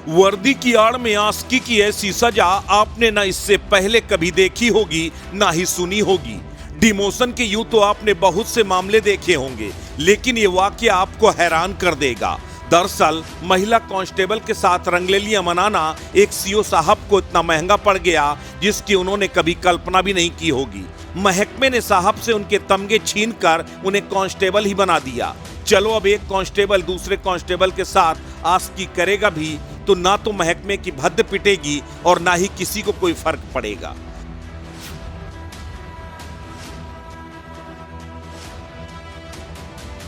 वर्दी की आड़ में आस्की की ऐसी सजा आपने ना इससे पहले कभी देखी होगी ना ही सुनी होगी। डिमोशन के यूं तो आपने बहुत से मामले देखे होंगे, लेकिन ये वाकया आपको हैरान कर देगा। दरअसल महिला कांस्टेबल के साथ रंगलेलियां मनाना एक सीओ साहब को इतना महंगा पड़ गया जिसकी उन्होंने कभी कल्पना भी नहीं की होगी। महकमे ने साहब से उनके तमगे छीनकर उन्हें कांस्टेबल ही बना दिया। चलो अब एक कांस्टेबल दूसरे कांस्टेबल के साथ आस्की करेगा भी तो ना तो महकमे की भद्द पिटेगी और ना ही किसी को कोई फर्क पड़ेगा।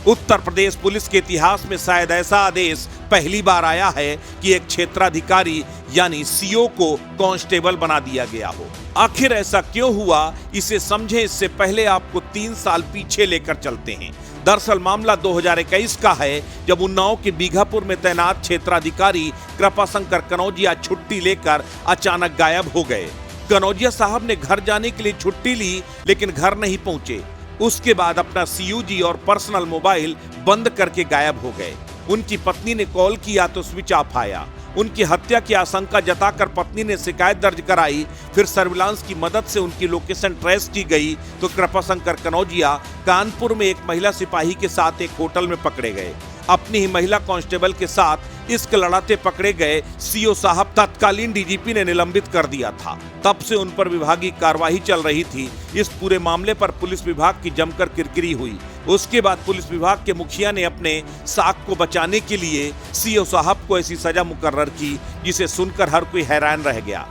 उत्तर प्रदेश पुलिस के इतिहास में शायद ऐसा आदेश पहली बार आया है कि एक क्षेत्राधिकारी यानी सीओ को कांस्टेबल बना दिया गया हो। आखिर ऐसा क्यों हुआ, इसे समझें इससे पहले आपको 3 साल पीछे लेकर चलते हैं। दरअसल मामला 2021 का है, जब उन्नाव के बीघापुर में तैनात क्षेत्राधिकारी कृपाशंकर कनौजिया छुट्टी लेकर अचानक गायब हो गए। कनौजिया साहब ने घर जाने के लिए छुट्टी ली, लेकिन घर नहीं पहुंचे। उसके बाद अपना सीयूजी और पर्सनल मोबाइल बंद करके गायब हो गए। उनकी पत्नी ने कॉल किया तो स्विच ऑफ आया। उनकी हत्या की आशंका जताकर पत्नी ने शिकायत दर्ज कराई। फिर सर्विलांस की मदद से उनकी लोकेशन ट्रेस की गई तो कृपाशंकर कनौजिया कानपुर में एक महिला सिपाही के साथ एक होटल में पकड़े गए। अपनी ही महिला कांस्टेबल के साथ इश्क लड़ाते पकड़े गए सीओ साहब तत्कालीन डीजीपी ने निलंबित कर दिया था। तब से उन पर विभागीय कार्रवाई चल रही थी। इस पूरे मामले पर पुलिस विभाग की जमकर किरकिरी हुई। उसके बाद पुलिस विभाग के मुखिया ने अपने साख को बचाने के लिए सीओ साहब को ऐसी सजा मुकर्रर की जिसे सुनकर हर कोई हैरान रह गया।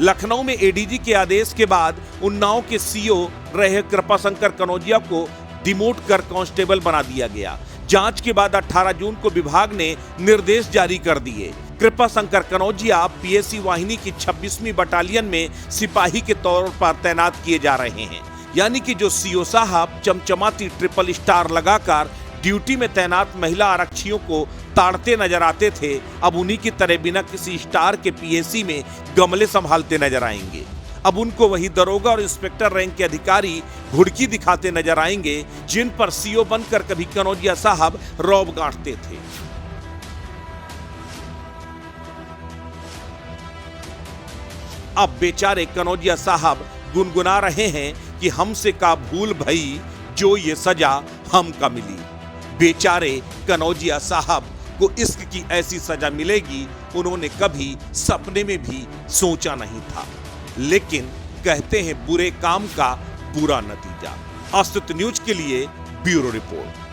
लखनऊ में एडीजी के आदेश के बाद उन्नाव के सीओ रहे कृपाशंकर कनौजिया को डिमोट कर कांस्टेबल बना दिया गया। जांच के बाद 18 जून को विभाग ने निर्देश जारी कर दिए। कृपाशंकर कनौजिया पीएसी वाहिनी की 26वीं बटालियन में सिपाही के तौर पर तैनात किए जा रहे हैं। यानी कि जो सीओ साहब चमचमाती ट्रिपल स्टार लगाकर ड्यूटी में तैनात महिला आरक्षियों को ताड़ते नजर आते थे, अब उन्हीं की तरह बिना किसी स्टार के पीएसी में गमले संभालते नजर आएंगे। अब उनको वही दरोगा और इंस्पेक्टर रैंक के अधिकारी घुड़की दिखाते नजर आएंगे जिन पर सीओ बनकर कभी कनौजिया साहब रौब गांठते थे। अब बेचारे कनौजिया साहब गुनगुना रहे हैं कि हमसे का भूल भई जो ये सजा हमका मिली। बेचारे कनौजिया साहब को इश्क की ऐसी सजा मिलेगी उन्होंने कभी सपने में भी सोचा नहीं था। लेकिन कहते हैं बुरे काम का बुरा नतीजा। अस्तित्व न्यूज के लिए ब्यूरो रिपोर्ट।